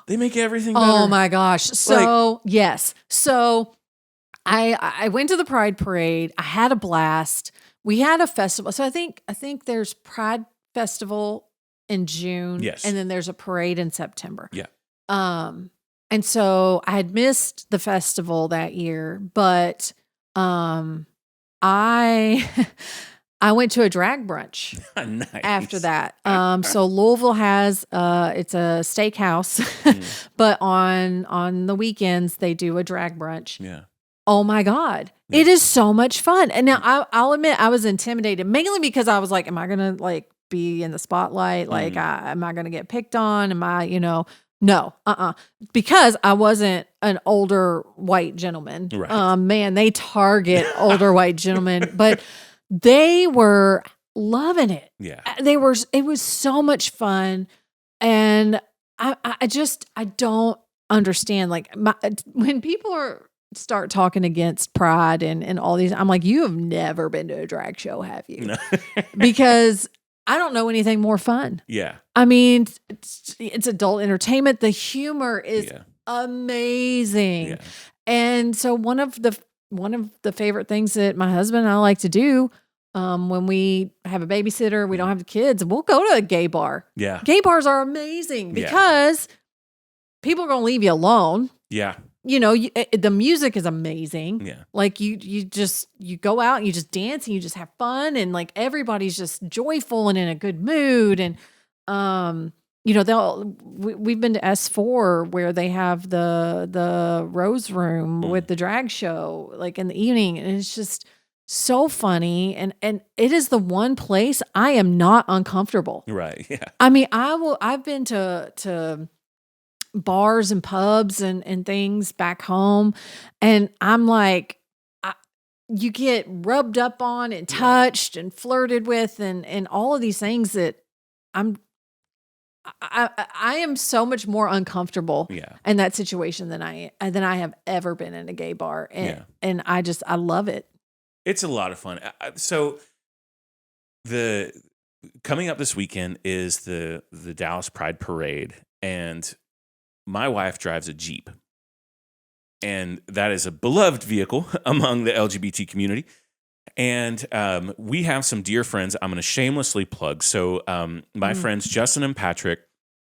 Speaker 2: They make everything better.
Speaker 1: Oh my gosh. So, yes. So I went to the Pride Parade. I had a blast. We had a festival. So I think there's Pride Festival in June.
Speaker 2: Yes.
Speaker 1: And then there's a parade in September.
Speaker 2: Yeah.
Speaker 1: And so I had missed the festival that year, but I I went to a drag brunch
Speaker 2: Nice.
Speaker 1: after that. So Louisville has it's a steakhouse, but on the weekends they do a drag brunch.
Speaker 2: Yeah.
Speaker 1: Oh my God. Yeah. It is so much fun. And now I'll admit I was intimidated, mainly because I was like, am I going to, like, be in the spotlight? Like, am I going to get picked on? Am I, no, because I wasn't an older white gentleman.
Speaker 2: Right.
Speaker 1: Man, they target older white gentlemen, but they were loving it.
Speaker 2: Yeah.
Speaker 1: It was so much fun. And I don't understand, like, when people start talking against Pride and all these, I'm like, you have never been to a drag show, have you?
Speaker 2: No.
Speaker 1: Because I don't know anything more fun.
Speaker 2: Yeah.
Speaker 1: I mean, it's adult entertainment. The humor is amazing. Yeah. And so one of the favorite things that my husband and I like to do, when we have a babysitter, we don't have the kids, we'll go to a gay bar.
Speaker 2: Yeah.
Speaker 1: Gay bars are amazing because people are going to leave you alone.
Speaker 2: Yeah.
Speaker 1: The music is amazing.
Speaker 2: Yeah. Like,
Speaker 1: you go out and you just dance and you just have fun, and, like, everybody's just joyful and in a good mood. And, we've been to S4 where they have the Rose Room with the drag show, like, in the evening. And it's just so funny. And it is the one place I am not uncomfortable.
Speaker 2: Right. Yeah.
Speaker 1: I mean, I've been to bars and pubs and things back home, and I'm like, you get rubbed up on and touched and flirted with and all of these things that I am so much more uncomfortable in that situation than I have ever been in a gay bar. And I love it.
Speaker 2: It's a lot of fun. So coming up this weekend is the Dallas Pride Parade, and my wife drives a Jeep. and that is a beloved vehicle among the LGBT community. And we have some dear friends I'm going to shamelessly plug. So my friends Justin and Patrick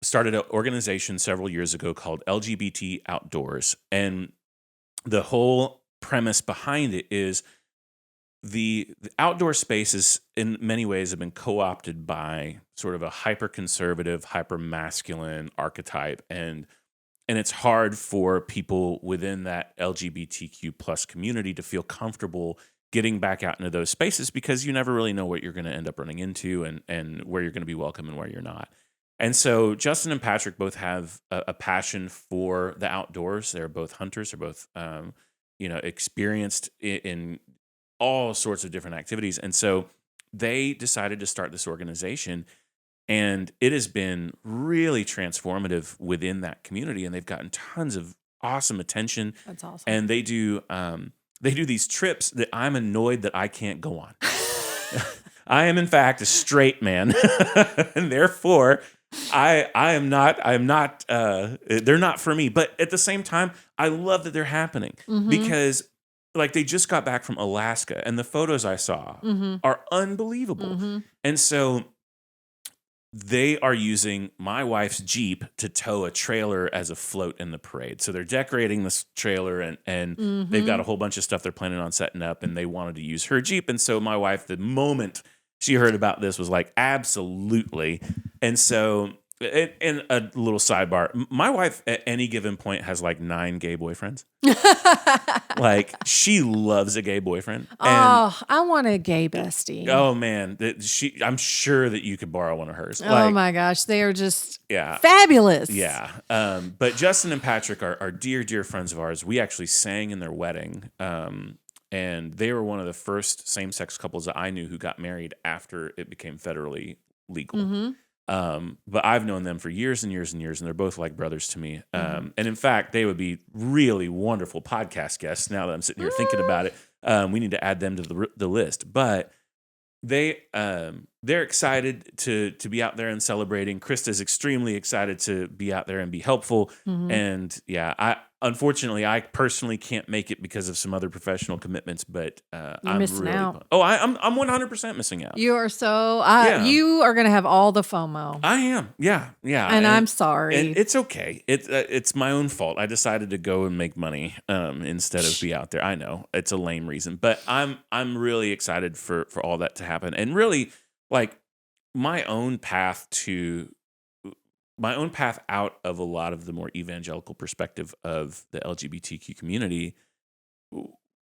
Speaker 2: started an organization several years ago called LGBT Outdoors. And the whole premise behind it is the outdoor spaces in many ways have been co-opted by sort of a hyper-conservative, hyper-masculine archetype. And it's hard for people within that LGBTQ plus community to feel comfortable getting back out into those spaces because you never really know what you're going to end up running into and where you're going to be welcome and where you're not. And so Justin and Patrick both have a passion for the outdoors. They're both hunters. They're both, experienced in all sorts of different activities. And so they decided to start this organization, and it has been really transformative within that community. And they've gotten tons of awesome attention.
Speaker 1: That's awesome.
Speaker 2: And they do these trips that I'm annoyed that I can't go on. I am in fact a straight man, and therefore I am not they're not for me. But at the same time, I love that they're happening because like they just got back from Alaska and the photos I saw are unbelievable. And so they are using my wife's Jeep to tow a trailer as a float in the parade. So they're decorating this trailer and they've got a whole bunch of stuff they're planning on setting up, and they wanted to use her Jeep. And so my wife, the moment she heard about this, was like, absolutely. And so, and a little sidebar, my wife at any given point has like 9 gay boyfriends. Like she loves a gay boyfriend.
Speaker 1: Oh, I want a gay bestie.
Speaker 2: Oh man, I'm sure that you could borrow one of hers.
Speaker 1: Oh my gosh, they are just fabulous.
Speaker 2: Yeah. But Justin and Patrick are dear, dear friends of ours. We actually sang in their wedding. And they were one of the first same-sex couples that I knew who got married after it became federally legal. But I've known them for years and years and years, and they're both like brothers to me. And in fact, they would be really wonderful podcast guests now that I'm sitting here thinking about it. We need to add them to the list. But they're excited to be out there and celebrating. Krista's extremely excited to be out there and be helpful. And yeah, unfortunately, I personally can't make it because of some other professional commitments, but I'm
Speaker 1: missing
Speaker 2: really
Speaker 1: out.
Speaker 2: I'm 100% missing out.
Speaker 1: You are so you are going to have all the FOMO.
Speaker 2: I am. Yeah.
Speaker 1: And I'm sorry.
Speaker 2: And it's okay. It's my own fault. I decided to go and make money instead of be out there. I know it's a lame reason, but I'm really excited for all that to happen. And really, like my own path out of a lot of the more evangelical perspective of the LGBTQ community,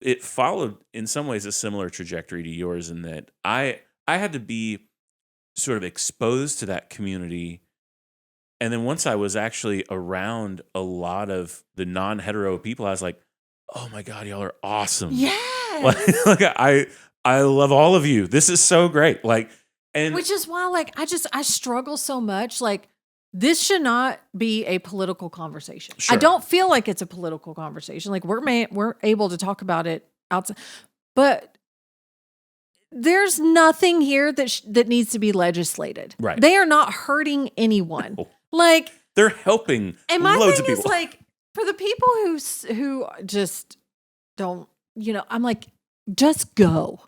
Speaker 2: it followed in some ways a similar trajectory to yours in that I had to be sort of exposed to that community. And then once I was actually around a lot of the non-hetero people, I was like, oh my God, y'all are awesome.
Speaker 1: Yes.
Speaker 2: Like I love all of you. This is so great. Like, and
Speaker 1: which is why like I struggle so much. Like, this should not be a political conversation.
Speaker 2: Sure.
Speaker 1: I don't feel like it's a political conversation. Like we're able to talk about it outside, but there's nothing here that needs to be legislated.
Speaker 2: Right.
Speaker 1: They are not hurting anyone. Like
Speaker 2: they're helping
Speaker 1: and my
Speaker 2: loads
Speaker 1: thing
Speaker 2: of people.
Speaker 1: Is like for the people who just don't, I'm like, just go.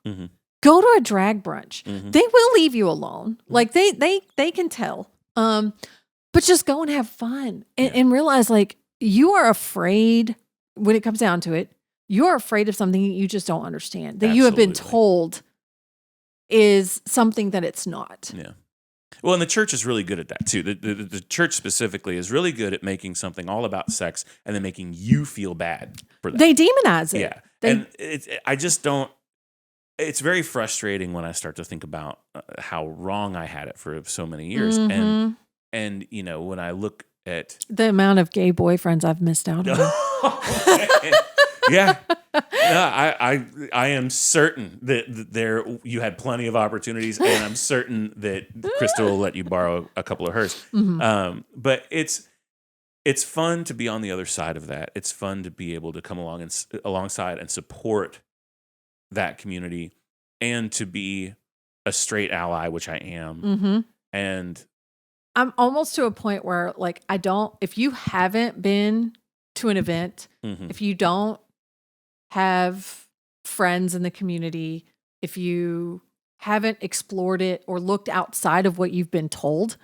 Speaker 1: Go to a drag brunch. They will leave you alone. Like they can tell. But just go and have fun and realize like you are afraid when it comes down to it. You are afraid of something you just don't understand that you have been told is something that it's not.
Speaker 2: Yeah. Well, and the church is really good at that too. The church specifically is really good at making something all about sex and then making you feel bad for that.
Speaker 1: They demonize it.
Speaker 2: Yeah. And I just don't. It's very frustrating when I start to think about how wrong I had it for so many years. And when I look at
Speaker 1: the amount of gay boyfriends I've missed out on.
Speaker 2: Yeah. I am certain that you had plenty of opportunities, and I'm certain that Krista will let you borrow a couple of hers. But it's fun to be on the other side of that. It's fun to be able to come along and alongside and support that community, and to be a straight ally, which I am. And
Speaker 1: I'm almost to a point where like if you haven't been to an event, if you don't have friends in the community, if you haven't explored it or looked outside of what you've been told,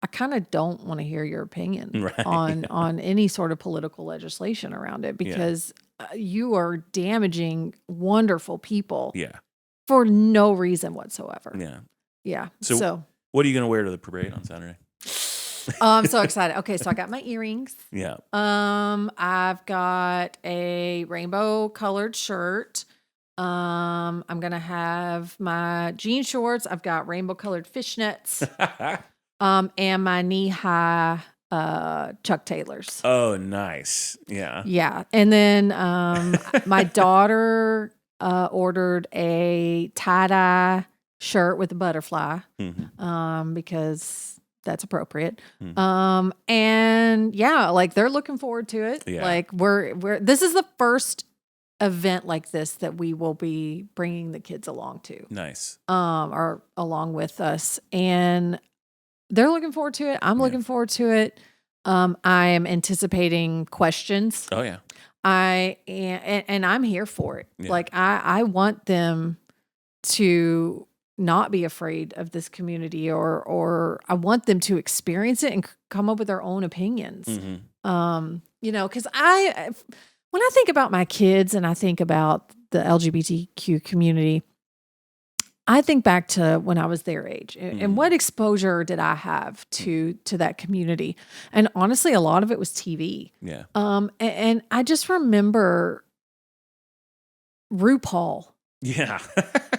Speaker 1: I kind of don't want to hear your opinion on any sort of political legislation around it, because you are damaging wonderful people for no reason whatsoever. Yeah. So
Speaker 2: what are you going to wear to the parade on Saturday?
Speaker 1: I'm so excited. Okay, so I got my earrings.
Speaker 2: Yeah.
Speaker 1: I've got a rainbow colored shirt. I'm gonna have my jean shorts. I've got rainbow colored fishnets. And my knee high Chuck Taylors.
Speaker 2: Oh, nice. Yeah.
Speaker 1: Yeah. And then my daughter ordered a tie-dye shirt with a butterfly because that's appropriate. And yeah, like they're looking forward to it.
Speaker 2: Yeah.
Speaker 1: Like this is the first event like this that we will be bringing the kids along to.
Speaker 2: Nice.
Speaker 1: Or along with us. And they're looking forward to it. I'm looking forward to it. I am anticipating questions.
Speaker 2: Oh yeah.
Speaker 1: And I'm here for it. Yeah. Like I want them to not be afraid of this community, or I want them to experience it and come up with their own opinions. Because when I think about my kids and I think about the LGBTQ community, I think back to when I was their age and what exposure did I have to that community? And honestly, a lot of it was TV.
Speaker 2: Yeah.
Speaker 1: And I just remember RuPaul.
Speaker 2: Yeah.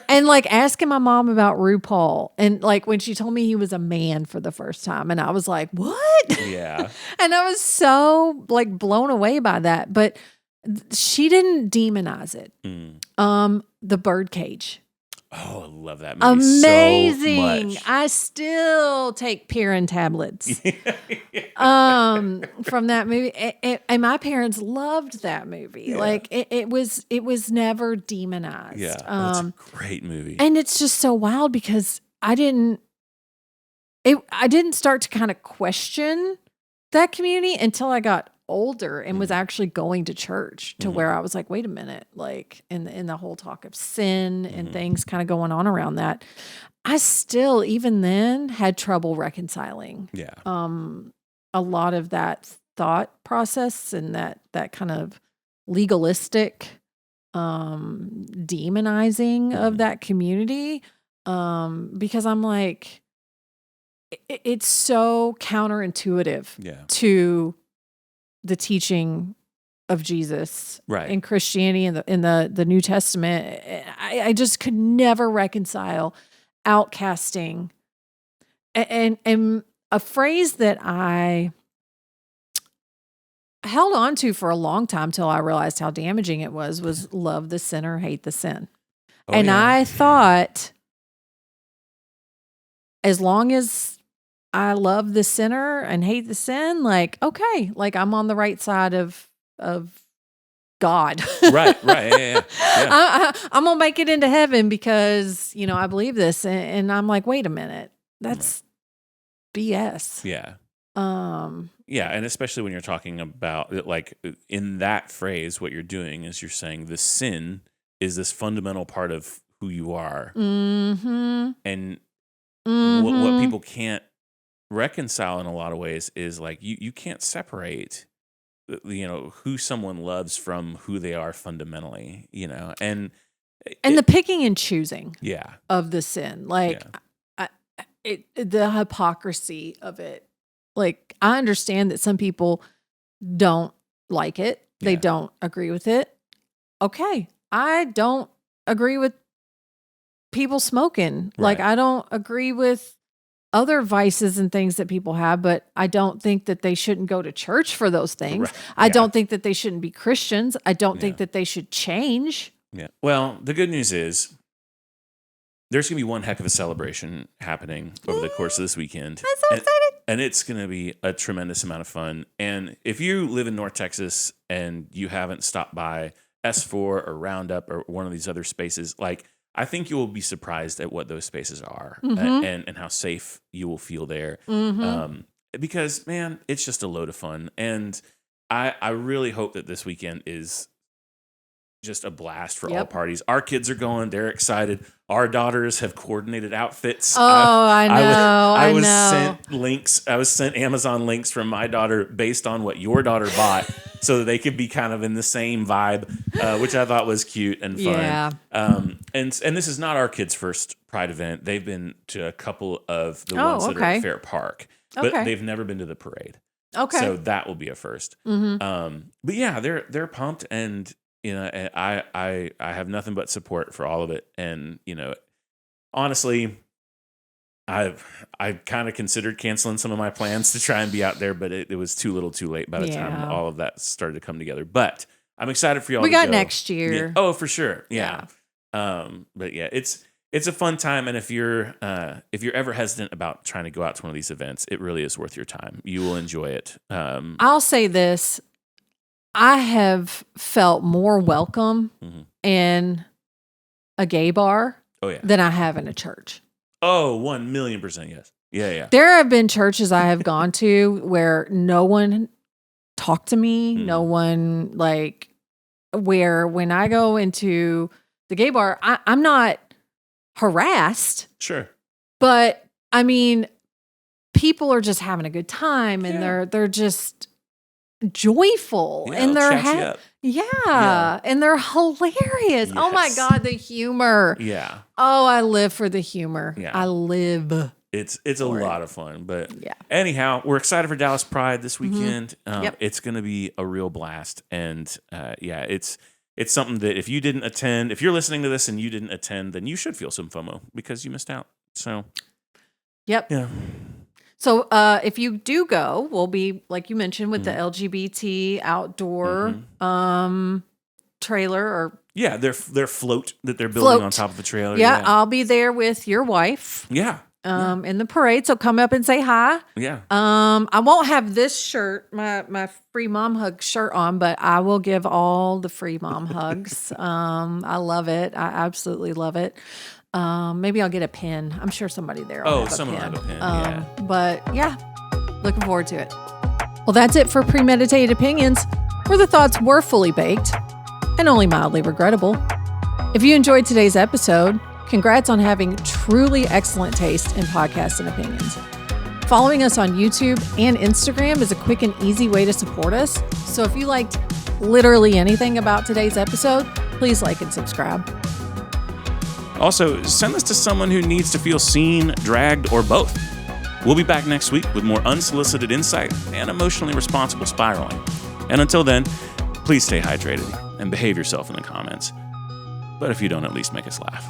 Speaker 1: And like asking my mom about RuPaul, and like when she told me he was a man for the first time, and I was like, what?
Speaker 2: Yeah.
Speaker 1: And I was so like blown away by that. But she didn't demonize it. The Birdcage.
Speaker 2: Oh, I love that movie.
Speaker 1: Amazing.
Speaker 2: So much.
Speaker 1: I still take Pirin tablets from that movie. And my parents loved that movie. Yeah. Like it was never demonized.
Speaker 2: Yeah. It's a great movie.
Speaker 1: And it's just so wild because I didn't start to kind of question that community until I got older and was actually going to church, to where I was like, wait a minute, like in the whole talk of sin and things kind of going on around that, I still, even then, had trouble reconciling a lot of that thought process and that kind of legalistic demonizing of that community, because I'm like, it's so counterintuitive to the teaching of Jesus in Christianity and in the New Testament. I just could never reconcile outcasting. And a phrase that I held on to for a long time till I realized how damaging it was love the sinner, hate the sin. I thought, as long as I love the sinner and hate the sin, like, okay, like I'm on the right side of God.
Speaker 2: Right. Yeah.
Speaker 1: I'm going to make it into heaven because, I believe this. And I'm like, wait a minute, that's BS.
Speaker 2: Yeah. Yeah. And especially when you're talking about, like, in that phrase, what you're doing is you're saying the sin is this fundamental part of who you are. And what people can't reconcile in a lot of ways is like you can't separate who someone loves from who they are fundamentally, and
Speaker 1: the picking and choosing of the sin, like the hypocrisy of it. Like, I understand that some people don't like it, they don't agree with it. Okay, I don't agree with people smoking, like I don't agree with other vices and things that people have, but I don't think that they shouldn't go to church for those things. I don't think that they shouldn't be Christians. I don't think that they should change.
Speaker 2: Yeah. Well, the good news is there's going to be one heck of a celebration happening over the course of this weekend.
Speaker 1: I'm so excited.
Speaker 2: And it's going to be a tremendous amount of fun. And if you live in North Texas and you haven't stopped by S4 or Roundup or one of these other spaces, like, I think you will be surprised at what those spaces are and how safe you will feel there. Because, man, it's just a load of fun. And I really hope that this weekend is just a blast for all
Speaker 1: Yep.
Speaker 2: parties. Our kids are going. They're excited. Our daughters have coordinated outfits.
Speaker 1: Oh, I know.
Speaker 2: I was
Speaker 1: know.
Speaker 2: sent links. I was sent Amazon links from my daughter based on what your daughter bought so that they could be kind of in the same vibe, which I thought was cute and fun.
Speaker 1: Yeah.
Speaker 2: And this is not our kids' first Pride event. They've been to a couple of the ones that are at Fair Park, but they've never been to the parade.
Speaker 1: Okay.
Speaker 2: So that will be a first.
Speaker 1: Mm-hmm.
Speaker 2: But yeah, they're pumped, and you know, I have nothing but support for all of it. And you know, honestly, I kind of considered canceling some of my plans to try and be out there, but it was too little, too late by the time all of that started to come together. But I'm excited for y'all.
Speaker 1: We
Speaker 2: to
Speaker 1: got
Speaker 2: go.
Speaker 1: next year.
Speaker 2: Yeah. Oh, for sure. Yeah. But yeah, it's a fun time, and if you're ever hesitant about trying to go out to one of these events, it really is worth your time. You will enjoy it.
Speaker 1: I'll say this. I have felt more welcome in a gay bar than I have in a church.
Speaker 2: Oh, 1,000,000% yes. Yeah.
Speaker 1: There have been churches I have gone to where no one talked to me, no one where when I go into the gay bar, I'm not harassed.
Speaker 2: Sure.
Speaker 1: But I mean, people are just having a good time and they're just joyful and they're and they're hilarious.
Speaker 2: Yes.
Speaker 1: Oh my God, the humor.
Speaker 2: Yeah.
Speaker 1: Oh, I live for the humor.
Speaker 2: Yeah.
Speaker 1: I live.
Speaker 2: It's a lot of fun. But anyhow, we're excited for Dallas Pride this weekend. It's going to be a real blast. And it's something that if you didn't attend, if you're listening to this and you didn't attend, then you should feel some FOMO because you missed out. So,
Speaker 1: yeah. So if you do go, we'll be, like you mentioned, with the LGBT outdoor trailer or
Speaker 2: their float that they're building on top of the trailer.
Speaker 1: Yeah, I'll be there with your wife.
Speaker 2: Yeah.
Speaker 1: In the parade. So come up and say hi.
Speaker 2: Yeah.
Speaker 1: I won't have this shirt, my free mom hug shirt on, but I will give all the free mom hugs. I love it. I absolutely love it. Maybe I'll get a pin. I'm sure somebody there will have a
Speaker 2: someone
Speaker 1: pin.
Speaker 2: will have a pin.
Speaker 1: But yeah, looking forward to it. Well, that's it for Premeditated Opinions, where the thoughts were fully baked and only mildly regrettable. If you enjoyed today's episode, congrats on having truly excellent taste in podcasts and opinions. Following us on YouTube and Instagram is a quick and easy way to support us. So if you liked literally anything about today's episode, please like and subscribe.
Speaker 2: Also, send this to someone who needs to feel seen, dragged, or both. We'll be back next week with more unsolicited insight and emotionally responsible spiraling. And until then, please stay hydrated and behave yourself in the comments. But if you don't, at least make us laugh.